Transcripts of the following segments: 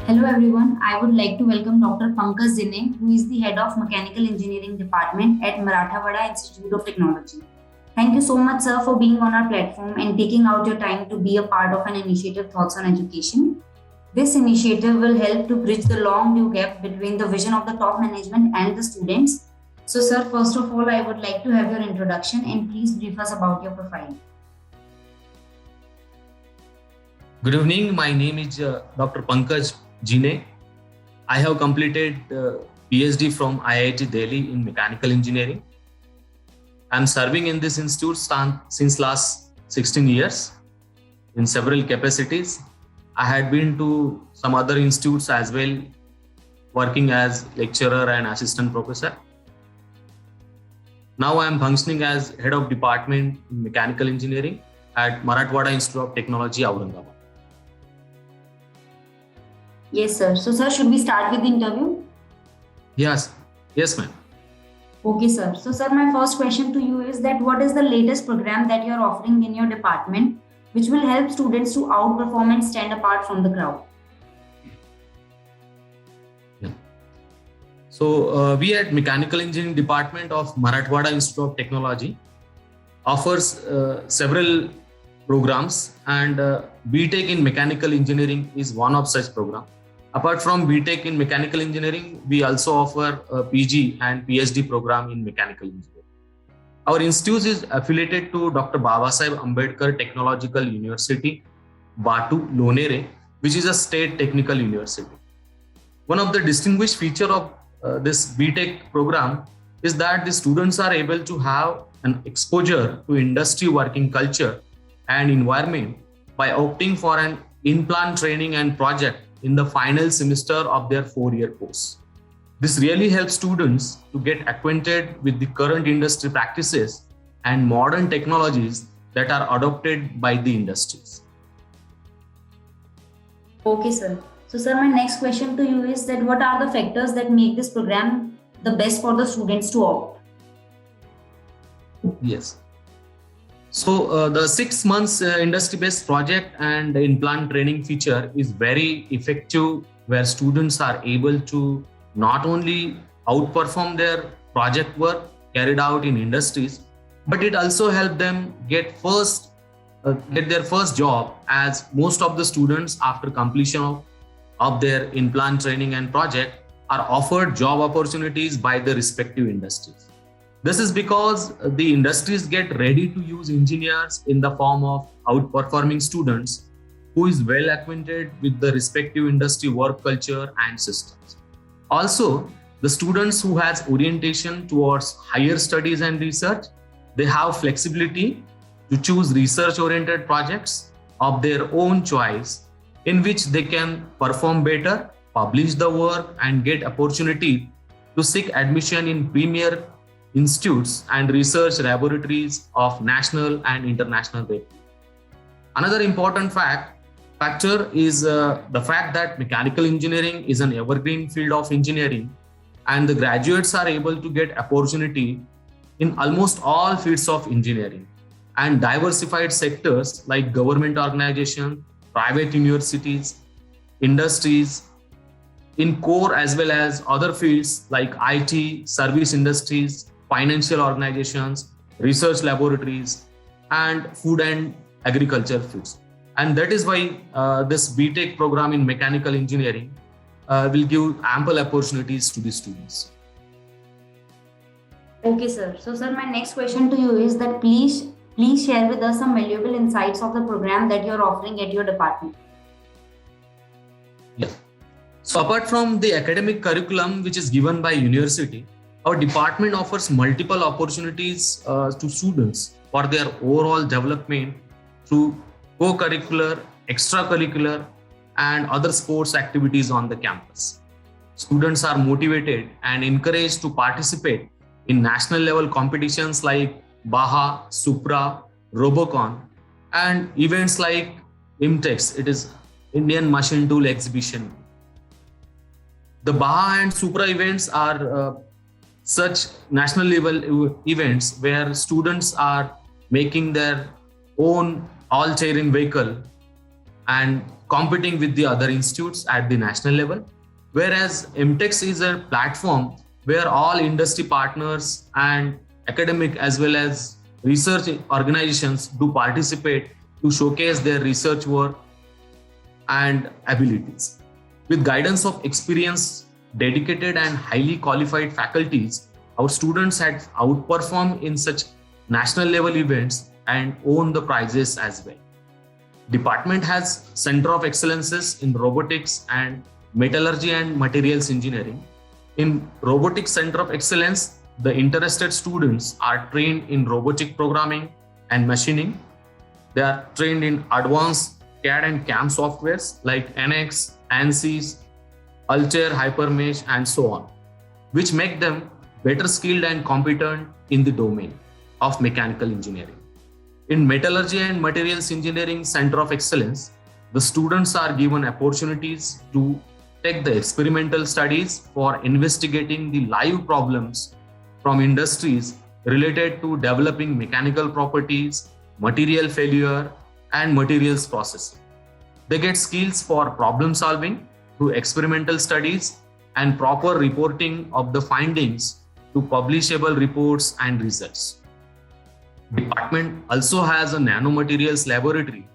Hello everyone, I would like to welcome Dr. Pankaj Zine, who is the head of Mechanical Engineering Department at Marathawada Institute of Technology. Thank you so much, sir, for being on our platform and taking out your time to be a part of an initiative Thoughts on Education. This initiative will help to bridge the long due gap between the vision of the top management and the students. So, sir, first of all, I would like to have your introduction and please brief us about your profile. Good evening. My name is Dr. Pankaj Zine. I have completed PhD from IIT Delhi in Mechanical Engineering. I'm serving in this institute since last 16 years in several capacities. I had been to some other institutes as well, working as lecturer and assistant professor. Now I am functioning as head of department in Mechanical Engineering at Marathawada Institute of Technology, Aurangabad. Yes, sir. So, sir, should we start with the interview? Yes, ma'am. Okay, sir. So, sir, my first question to you is that what is the latest program that you're offering in your department, which will help students to outperform and stand apart from the crowd? Yeah. So, we at Mechanical Engineering Department of Marathawada Institute of Technology offers several programs, and BTech in Mechanical Engineering is one of such programs. Apart from BTech in Mechanical Engineering, we also offer a PG and PhD program in Mechanical Engineering. Our institute is affiliated to Dr. Babasaheb Ambedkar Technological University, Batu, Lonere, which is a state technical university. One of the distinguished features of this BTech program is that the students are able to have an exposure to industry working culture and environment by opting for an in-plant training and project in the final semester of their 4-year course. This really helps students to get acquainted with the current industry practices and modern technologies that are adopted by the industries. Okay, sir. So, sir, my next question to you is that what are the factors that make this program the best for the students to opt? Yes. So the 6 months industry-based project and in-plant training feature is very effective, where students are able to not only outperform their project work carried out in industries, but it also helps them get their first job, as most of the students after completion of their in-plant training and project are offered job opportunities by the respective industries. This is because the industries get ready to use engineers in the form of outperforming students who is well acquainted with the respective industry work culture and systems. Also, the students who has orientation towards higher studies and research, they have flexibility to choose research-oriented projects of their own choice, in which they can perform better, publish the work, and get opportunity to seek admission in premier institutes and research laboratories of national and international rating. Another important factor is the fact that mechanical engineering is an evergreen field of engineering, and the graduates are able to get opportunity in almost all fields of engineering and diversified sectors like government organizations, private universities, industries, in core as well as other fields like IT, service industries, financial organizations, research laboratories, and food and agriculture fields. And that is why this BTech program in mechanical engineering will give ample opportunities to the students. Okay, sir. So, sir, my next question to you is that please share with us some valuable insights of the program that you're offering at your department. Yeah. So, apart from the academic curriculum which is given by university, our department offers multiple opportunities to students for their overall development through co-curricular, extracurricular, and other sports activities on the campus. Students are motivated and encouraged to participate in national level competitions like Baha, Supra, Robocon, and events like IMTEX, it is Indian Machine Tool Exhibition. The Baha and Supra events are such national level events where students are making their own all-terrain vehicle and competing with the other institutes at the national level. Whereas MTechs is a platform where all industry partners and academic as well as research organizations do participate to showcase their research work and abilities. With guidance of experienced, dedicated, and highly qualified faculties, our students had outperformed in such national level events and won the prizes as well. Department has Center of Excellences in Robotics and Metallurgy and Materials Engineering. In Robotics Center of Excellence, the interested students are trained in robotic programming and machining. They are trained in advanced CAD and CAM softwares like NX, ANSYS, Altair, Hypermesh, and so on, which make them better skilled and competent in the domain of mechanical engineering. In Metallurgy and Materials Engineering Center of Excellence, the students are given opportunities to take the experimental studies for investigating the live problems from industries related to developing mechanical properties, material failure, and materials processing. They get skills for problem solving through experimental studies and proper reporting of the findings to publishable reports and results. Department also has a nanomaterials laboratory,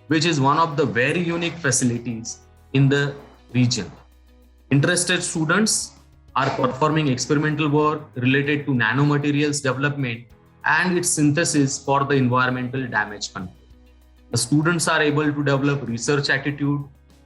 which is one of the very unique facilities in the region. Interested students are performing experimental work related to nanomaterials development and its synthesis for the environmental damage control. The students are able to develop research attitude,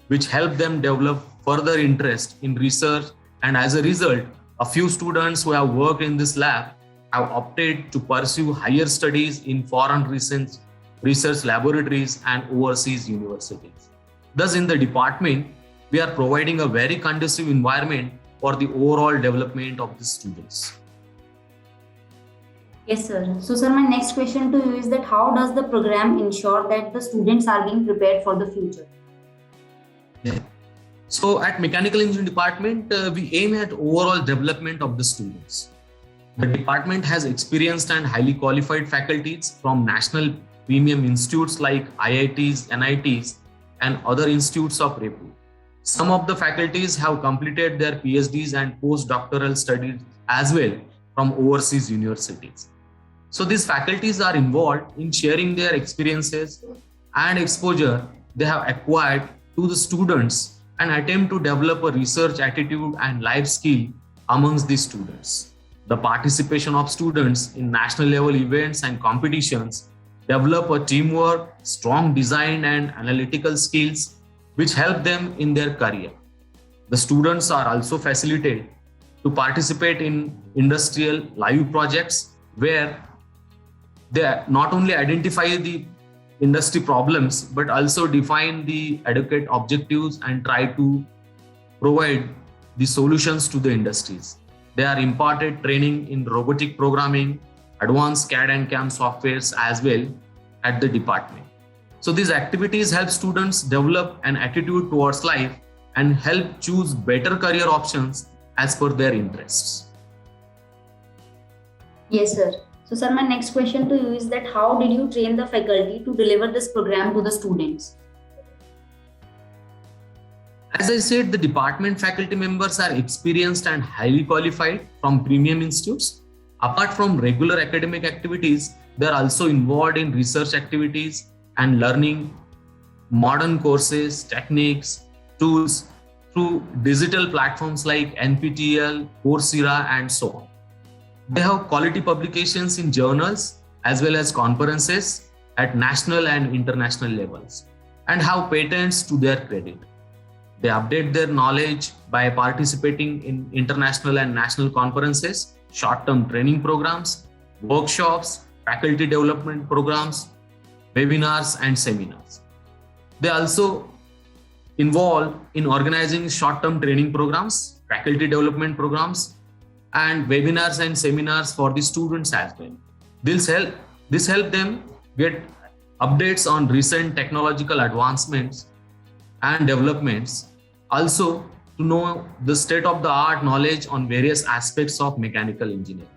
which help them develop further interest in research, and as a result, a few students who have worked in this lab have opted to pursue higher studies in foreign research laboratories and overseas universities. Thus, in the department, we are providing a very conducive environment for the overall development of the students. Yes, sir. So, sir, my next question to you is that how does the program ensure that the students are being prepared for the future? Yeah. So, at Mechanical Engineering Department, we aim at overall development of the students. The department has experienced and highly qualified faculties from national premium institutes like IITs, NITs, and other institutes of repute. Some of the faculties have completed their PhDs and postdoctoral studies as well from overseas universities. So these faculties are involved in sharing their experiences and exposure they have acquired to the students and attempt to develop a research attitude and life skill amongst the students. The participation of students in national level events and competitions develop a teamwork, strong design and analytical skills which help them in their career. The students are also facilitated to participate in industrial live projects where they not only identify the industry problems but also define the adequate objectives and try to provide the solutions to the industries. They are imparted training in robotic programming, advanced CAD and CAM softwares as well at the department. So these activities help students develop an attitude towards life and help choose better career options as per their interests. Yes, sir. So, sir, my next question to you is that how did you train the faculty to deliver this program to the students? As I said, the department faculty members are experienced and highly qualified from premium institutes. Apart from regular academic activities, they are also involved in research activities and learning modern courses, techniques, tools through digital platforms like NPTEL, Coursera, and so on. They have quality publications in journals as well as conferences at national and international levels and have patents to their credit. They update their knowledge by participating in international and national conferences, short-term training programs, workshops, faculty development programs, webinars, and seminars. They also involve in organizing short-term training programs, faculty development programs, and webinars and seminars for the students as well. This help them get updates on recent technological advancements and developments, also to know the state-of-the-art knowledge on various aspects of mechanical engineering.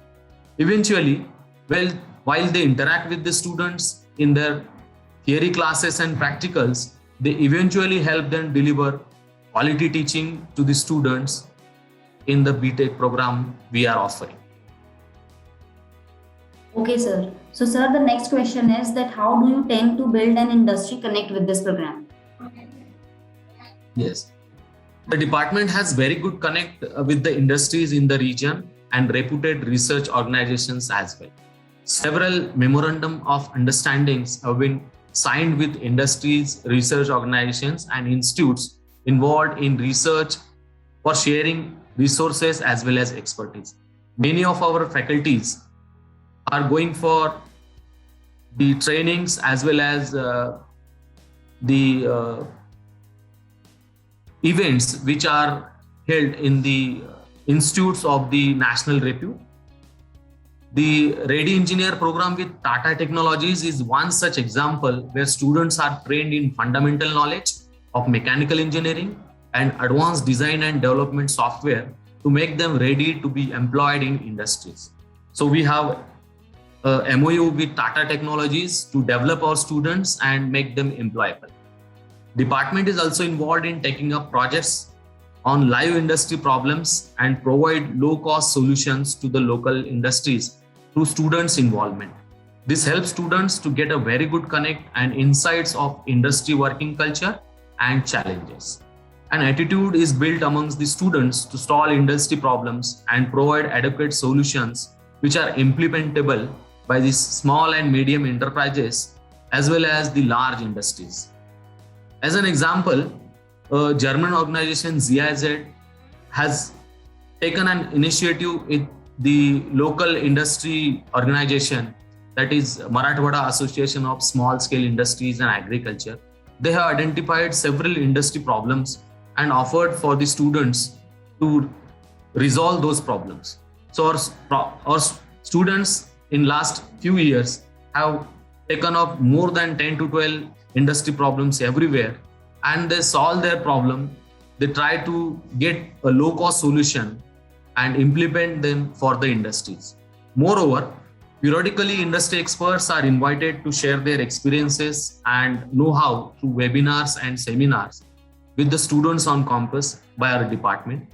Eventually, while they interact with the students in their theory classes and practicals, they eventually help them deliver quality teaching to the students in the BTech program we are offering. Okay, sir. So, sir, the next question is that how do you tend to build an industry connect with this program? Yes. The department has very good connect with the industries in the region and reputed research organizations as well. Several memorandum of understandings have been signed with industries, research organizations and institutes involved in research for sharing resources as well as expertise. Many of our faculties are going for the trainings as well as the events which are held in the institutes of the national repute. The Ready Engineer program with Tata Technologies is one such example where students are trained in fundamental knowledge of mechanical engineering and advanced design and development software to make them ready to be employed in industries. So we have a MOU with Tata Technologies to develop our students and make them employable. Department is also involved in taking up projects on live industry problems and provide low-cost solutions to the local industries through students' involvement. This helps students to get a very good connect and insights of industry working culture and challenges. An attitude is built amongst the students to solve industry problems and provide adequate solutions which are implementable by the small and medium enterprises as well as the large industries. As an example, a German organization ZIZ has taken an initiative with the local industry organization, that is Marathawada Association of Small Scale Industries and Agriculture. They have identified several industry problems and offered for the students to resolve those problems. So our students in last few years have taken up more than 10 to 12 industry problems everywhere, and they solve their problem. They try to get a low-cost solution and implement them for the industries. Moreover, periodically industry experts are invited to share their experiences and know-how through webinars and seminars with the students on campus by our department.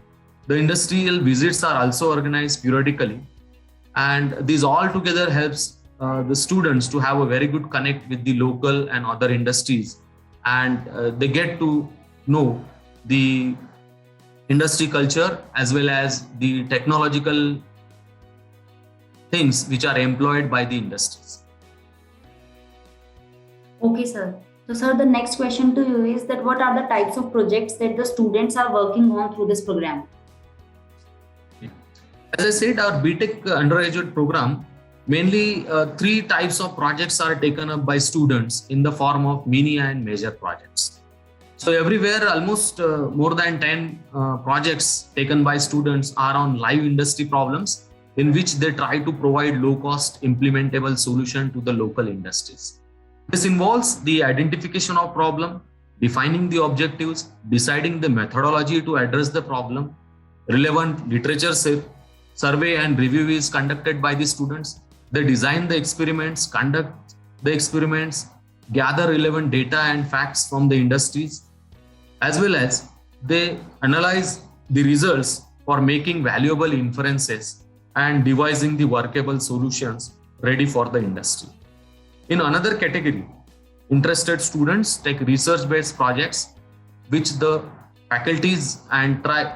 The industrial visits are also organized periodically, and this all together helps the students to have a very good connect with the local and other industries, and they get to know the industry culture as well as the technological things which are employed by the industries. Okay, sir. So, sir, the next question to you is that what are the types of projects that the students are working on through this program? As I said, our BTech undergraduate program, mainly three types of projects are taken up by students in the form of mini and major projects. So everywhere, almost more than 10 projects taken by students are on live industry problems in which they try to provide low-cost implementable solution to the local industries. This involves the identification of problem, defining the objectives, deciding the methodology to address the problem, relevant literature survey and review is conducted by the students. They design the experiments, conduct the experiments, gather relevant data and facts from the industries, as well as they analyze the results for making valuable inferences and devising the workable solutions ready for the industry. In another category, interested students take research-based projects which the faculties and try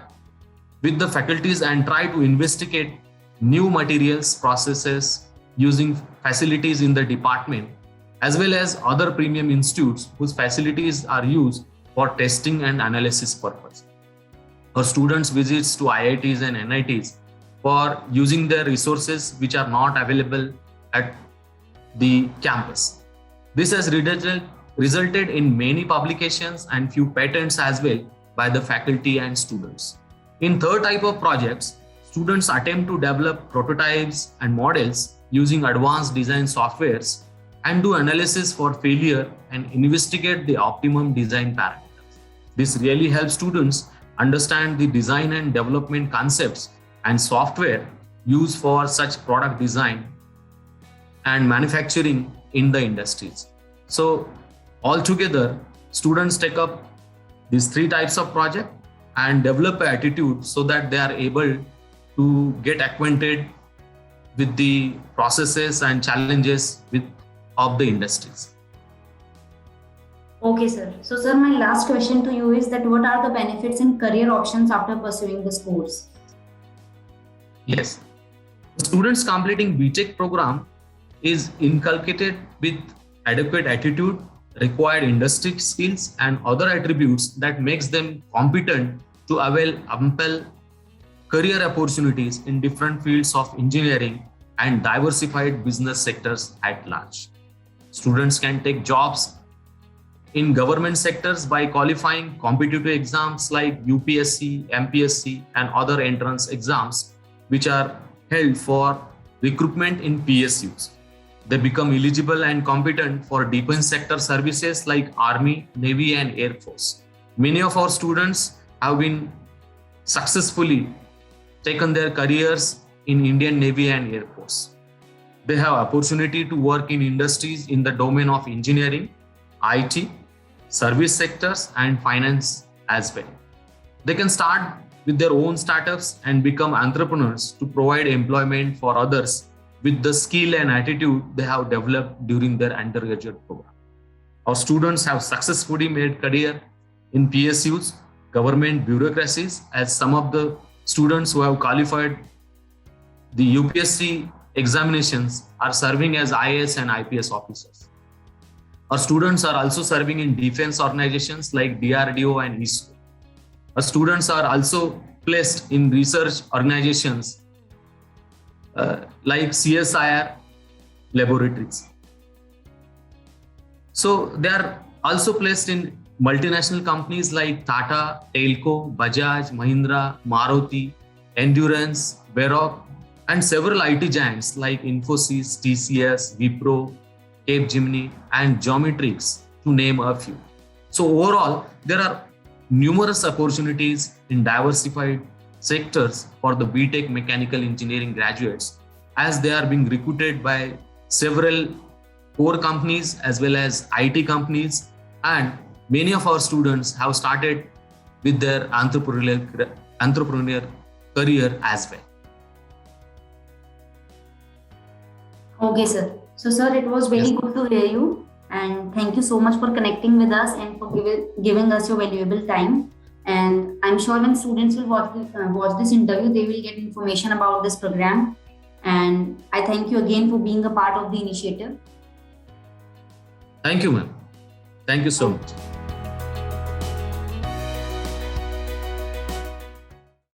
to investigate new materials, processes using facilities in the department, as well as other premium institutes whose facilities are used for testing and analysis purpose. Our students visits to IITs and NITs for using their resources which are not available at the campus. This has resulted in many publications and few patents as well by the faculty and students. In third type of projects, students attempt to develop prototypes and models using advanced design softwares and do analysis for failure and investigate the optimum design parameters. This really helps students understand the design and development concepts and software used for such product design and manufacturing in the industries. So altogether, students take up these three types of project and develop an attitude so that they are able to get acquainted with the processes and challenges of the industries. Okay, sir. So, sir, my last question to you is that what are the benefits and career options after pursuing this course? Yes. Students completing BTech program is inculcated with adequate attitude, required industry skills, and other attributes that makes them competent to avail ample career opportunities in different fields of engineering and diversified business sectors at large. Students can take jobs in government sectors by qualifying competitive exams like UPSC, MPSC, and other entrance exams, which are held for recruitment in PSUs. They become eligible and competent for defense sector services like Army, Navy, and Air Force. Many of our students have been successfully taken their careers in Indian Navy and Air Force. They have opportunity to work in industries in the domain of engineering, IT, service sectors, and finance as well. They can start with their own startups and become entrepreneurs to provide employment for others with the skill and attitude they have developed during their undergraduate program. Our students have successfully made career in PSUs, government bureaucracies, as some of the students who have qualified the UPSC examinations are serving as IAS and IPS officers. Our students are also serving in defense organizations like DRDO and ISRO. Our students are also placed in research organizations like CSIR laboratories. So they are also placed in multinational companies like Tata, Telco, Bajaj, Mahindra, Maruti, Endurance, Varroc, and several IT giants like Infosys, TCS, Wipro, Capgemini, and Geometrix, to name a few. So overall, there are numerous opportunities in diversified sectors for the BTech mechanical engineering graduates, as they are being recruited by several core companies as well as IT companies, and many of our students have started with their entrepreneurial career as well. Okay, sir. So, sir, it was very good to hear you, and thank you so much for connecting with us and for giving us your valuable time. And I'm sure when students will watch this interview, they will get information about this program. And I thank you again for being a part of the initiative. Thank you, ma'am. Thank you so much.